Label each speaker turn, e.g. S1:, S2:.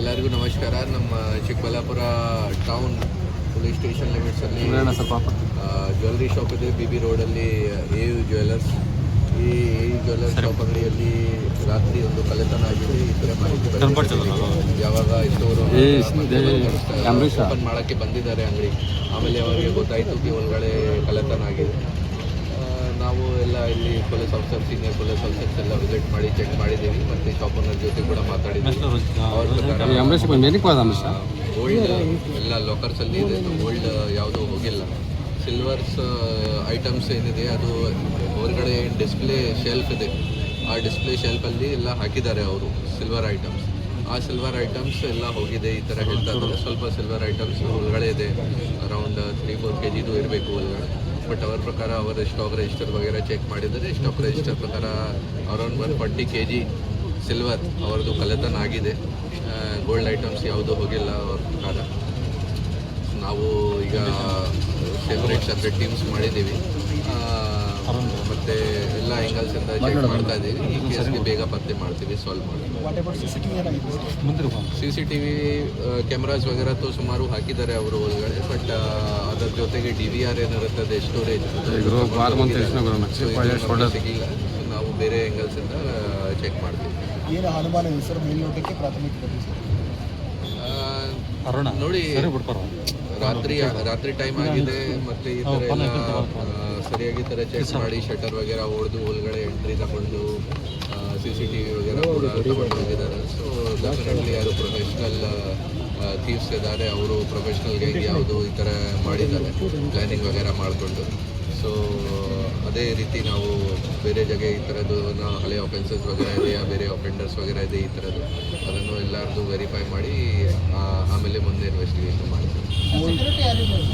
S1: ಎಲ್ಲರಿಗೂ ನಮಸ್ಕಾರ. ನಮ್ಮ ಚಿಕ್ಕಬಳ್ಳಾಪುರ ಟೌನ್ ಪೊಲೀಸ್ ಸ್ಟೇಷನ್ ಲಿಮಿಟ್ಸಲ್ಲಿ ಜ್ಯುವೆಲ್ರಿ ಶಾಪ್ ಇದೆ. BB ರೋಡಲ್ಲಿ AU ಜ್ಯುವೆಲ್ಲರ್ಸ್. ಈ AU ಜ್ಯುವೆಲ್ಲರ್ಸ್ ಶಾಪ್ ಅಂಗಡಿಯಲ್ಲಿ ರಾತ್ರಿ ಒಂದು ಕಳ್ಳತನ ಆಗಿದೆ. ಈ ಥರ ಮಾಹಿತಿ ಯಾವಾಗ ಇಷ್ಟವರು ಓಪನ್ ಮಾಡೋಕ್ಕೆ ಬಂದಿದ್ದಾರೆ ಅಂಗಡಿ. ಆಮೇಲೆ ಅವರಿಗೆ ಗೊತ್ತಾಯಿತು ಒಳಗಡೆ ಕಳ್ಳತನ ಆಗಿದೆ. ನಾವು ಎಲ್ಲ ಇಲ್ಲಿ police officer, senior police officers ಎಲ್ಲ ವಿಸಿಟ್ ಮಾಡಿ ಚೆಕ್ ಮಾಡಿದ್ದೀವಿ. ಮತ್ತು ಶಾಪ್ ಓನರ್ ಜೊತೆ ಕೂಡ ಮಾತಾಡಿದ್ದೀವಿ. ಅವ್ರ ಪ್ರಕಾರ ಓಲ್ಡ್ ಎಲ್ಲ ಲಾಕರ್ಸಲ್ಲಿ ಇದೆ, ಓಲ್ಡ್ ಯಾವುದೂ ಹೋಗಿಲ್ಲ. ಸಿಲ್ವರ್ಸ್ ಐಟಮ್ಸ್ ಏನಿದೆ ಅದು ಹೊರಗಡೆ ಡಿಸ್ಪ್ಲೇ ಶೆಲ್ಫ್ ಇದೆ, ಆ ಡಿಸ್ಪ್ಲೇ ಶೆಲ್ಫಲ್ಲಿ ಎಲ್ಲ ಹಾಕಿದ್ದಾರೆ ಅವರು ಸಿಲ್ವರ್ ಐಟಮ್ಸ್. ಆ ಸಿಲ್ವರ್ ಐಟಮ್ಸ್ ಎಲ್ಲ ಹೋಗಿದೆ ಈ ಥರ ಹೇಳ್ತಾ ಇದ್ದಾರೆ. ಸ್ವಲ್ಪ ಸಿಲ್ವರ್ ಐಟಮ್ಸ್ ಒಳಗಡೆ ಇದೆ, ಅರೌಂಡ್ 3-4 kg ಇರಬೇಕು ಒಳಗಡೆ. ಬಟ್ ಅವ್ರ ಪ್ರಕಾರ ಅವರ ಸ್ಟಾಕ್ ರಿಜಿಸ್ಟರ್ ವಗೇರೆ ಚೆಕ್ ಮಾಡಿದರೆ ಸ್ಟಾಕ್ ರಿಜಿಸ್ಟರ್ ಪ್ರಕಾರ ಅರೌಂಡ್ 140 kg ಸಿಲ್ವರ್ ಅವ್ರದ್ದು ಕಳ್ಳತನ ಆಗಿದೆ. ಗೋಲ್ಡ್ ಐಟಮ್ಸ್ ಯಾವುದೂ ಹೋಗಿಲ್ಲ ಅವ್ರ ಪ್ರಕಾರ. ನಾವು ಈಗ ಸೆಪ್ರೇಟ್ ಟೀಮ್ಸ್ ಮಾಡಿದ್ದೀವಿ ಮತ್ತು ಎಲ್ಲ ಆ್ಯಂಗಲ್ಸಿಂದ ಚೆಕ್ ಮಾಡ್ತಾ ಇದ್ದೀವಿ. ಈ ಕೇಸ್ಗೆ ಬೇಗ ಪತ್ತೆ ಮಾಡ್ತೀವಿ, ಸಾಲ್ವ್ ಮಾಡ್ತೀವಿ. CCTV ಕ್ಯಾಮ್ರಾಸ್ ವಗೇರೆ ಸುಮಾರು ಹಾಕಿದ್ದಾರೆ ಅವರು ಒಳಗಡೆ. ಬಟ್ ಅದರ ಜೊತೆಗೆ DVR ಏನಿರುತ್ತದೆ ಸ್ಟೋರೇಜ್ ಸಿಗಿಲ್ಲ. ನಾವು ಬೇರೆ ಆ್ಯಂಗಲ್ಸಿಂದ ಚೆಕ್ ಮಾಡ್ತೀವಿ.
S2: ಏನು ಅನುಮಾನ ಇದೆ ಸರ್ ಮೇಲ್ನೋಟಕ್ಕೆ ಪ್ರಾಥಮಿಕ
S1: ನೋಡಿ, ರಾತ್ರಿ ಟೈಮ್ ಆಗಿದೆ ಮತ್ತು ಈ ಥರ ಎಲ್ಲ ಸರಿಯಾಗಿ ಥರ ಚೆಕ್ ಮಾಡಿ ಶಟರ್ ವಗೇರೆ ಹೊಡೆದು ಒಳಗಡೆ ಎಂಟ್ರಿ ತಗೊಂಡು CCTV ವಗೇರೆ ಕೂಡ ತಗೊಂಡು ಹೋಗಿದ್ದಾರೆ. ಸೊ ಡೆಫಿನೆಟ್ಲಿ ಯಾರು ಪ್ರೊಫೆಷ್ನಲ್ ಥೀವ್ಸ್ ಇದ್ದಾರೆ, ಅವರು ಪ್ರೊಫೆಷ್ನಲ್ ಗೈಡ್ ಯಾವುದು ಈ ಥರ ಮಾಡಿದ್ದಾರೆ ಪ್ಲ್ಯಾನಿಂಗ್ ವಗೇರೆ ಮಾಡಿಕೊಂಡು. ಸೊ ಅದೇ ರೀತಿ ನಾವು ಬೇರೆ ಜಾಗ ಈ ಥರದ್ದು ಹಳೆ ಅಫೆನ್ಸಸ್ ವಗೇರೆ ಇದೆಯಾ, ಬೇರೆ ಅಫೆಂಡರ್ಸ್ ವಗೇರೆ ಇದೆ ಈ ಥರದ್ದು, ಅದನ್ನು ಎಲ್ಲರದ್ದು ವೆರಿಫೈ ಮಾಡಿ ಆಮೇಲೆ ಮುಂದೆ ಇನ್ವೆಸ್ಟಿಗೇಷನ್ ಮಾಡ್ತೀವಿ.